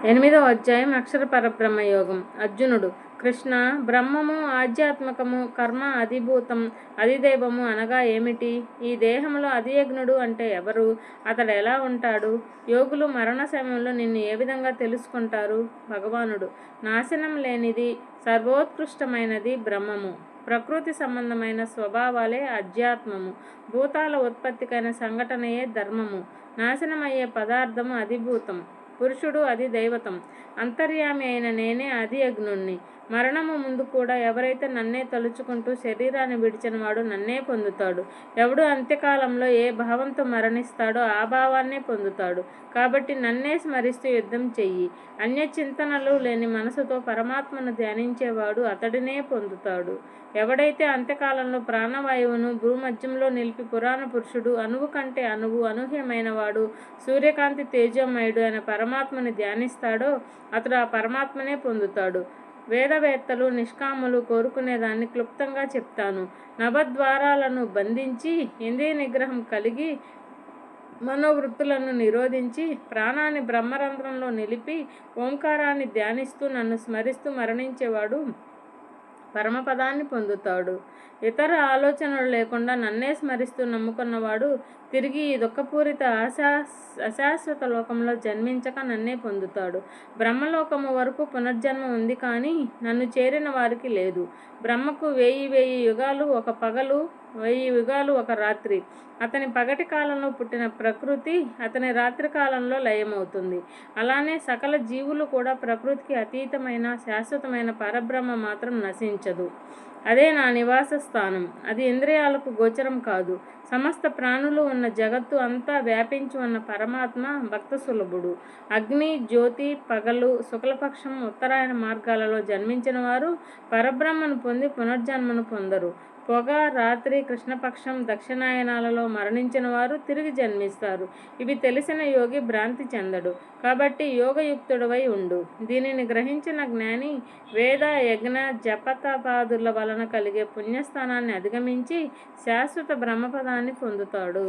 8వ అధ్యాయం అక్షర పరబ్రహ్మ యోగం. అర్జునుడు: కృష్ణ, బ్రహ్మము ఆధ్యాత్మకము, కర్మ అధిభూతం, అధిదైవము అనగా ఏమిటి? ఈ దేహంలో అధియజ్ఞుడు అంటే ఎవరు? అతడు ఎలా ఉంటాడు? యోగులు మరణ సమయంలో నిన్ను ఏ విధంగా తెలుసుకుంటారు? భగవానుడు: నాశనం లేనిది, సర్వోత్కృష్టమైనది బ్రహ్మము. ప్రకృతి సంబంధమైన స్వభావాలే అధ్యాత్మము. భూతాల ఉత్పత్తికైన సంఘటనయే ధర్మము. నాశనమయ్యే పదార్థము అధిభూతం. పురుషుడు అది దైవతం. అంతర్యామి అయిన నేనే అధియజ్ఞుణ్ణి. మరణము ముందు కూడా ఎవరైతే నన్నే తలుచుకుంటూ శరీరాన్ని విడిచిన వాడు నన్నే పొందుతాడు. ఎవడు అంత్యకాలంలో ఏ భావంతో మరణిస్తాడో ఆ భావాన్నే పొందుతాడు. కాబట్టి నన్నే స్మరిస్తూ యుద్ధం చెయ్యి. అన్యచింతనలు లేని మనసుతో పరమాత్మను ధ్యానించేవాడు అతడినే పొందుతాడు. ఎవడైతే అంత్యకాలంలో ప్రాణవాయువును భూమధ్యంలో నిలిపి పురాణ పురుషుడు, అణువు కంటే అణువు అనూహ్యమైన వాడు, సూర్యకాంతి తేజోమయుడు అయిన పరమాత్మని ధ్యానిస్తాడో అతడు ఆ పరమాత్మనే పొందుతాడు. వేదవేత్తలు నిష్కాములు కోరుకునేదాన్ని క్లుప్తంగా చెప్తాను. నవద్వారాలను బంధించి ఇంద్రియ నిగ్రహం కలిగి మనోవృత్తులను నిరోధించి ప్రాణాన్ని బ్రహ్మరంధ్రంలో నిలిపి ఓంకారాన్ని ధ్యానిస్తూ నన్ను స్మరిస్తూ మరణించేవాడు పరమపదాన్ని పొందుతాడు. ఇతర ఆలోచనలు లేకుండా నన్నే స్మరిస్తూ నమ్ముకున్నవాడు తిరిగి ఈ దుఃఖపూరిత అశాశ్వత లోకంలో జన్మించక నన్నే పొందుతాడు. బ్రహ్మలోకము వరకు పునర్జన్మ ఉంది, కానీ నన్ను చేరిన వారికి లేదు. బ్రహ్మకు 1000 యుగాలు ఒక పగలు, 1000 యుగాలు ఒక రాత్రి. అతని పగటి కాలంలో పుట్టిన ప్రకృతి అతని రాత్రి కాలంలో లయమవుతుంది. అలానే సకల జీవులు కూడా ప్రకృతికి అతీతమైన శాశ్వతమైన పరబ్రహ్మ మాత్రం నశించదు. అదే నా నివాస స్థానం. అది ఇంద్రియాలకు గోచరం కాదు. సమస్త ప్రాణులు ఉన్న జగత్తు అంతా వ్యాపించి ఉన్న పరమాత్మ భక్త సులభుడు. అగ్ని, జ్యోతి, పగలు, శుక్లపక్షం, ఉత్తరాయణ మార్గాలలో జన్మించిన వారు పరబ్రహ్మను పొంది పునర్జన్మను పొందరు. పొగ, రాత్రి, కృష్ణపక్షం, దక్షిణాయనాలలో మరణించిన వారు తిరిగి జన్మిస్తారు. ఇవి తెలిసిన యోగి భ్రాంతి చెందడు. కాబట్టి యోగయుక్తుడవై ఉండు. దీనిని గ్రహించిన జ్ఞాని వేద, యజ్ఞ, జపతపాదుల వలన కలిగే పుణ్యస్థానాన్ని అధిగమించి శాశ్వత బ్రహ్మపదాన్ని పొందుతాడు.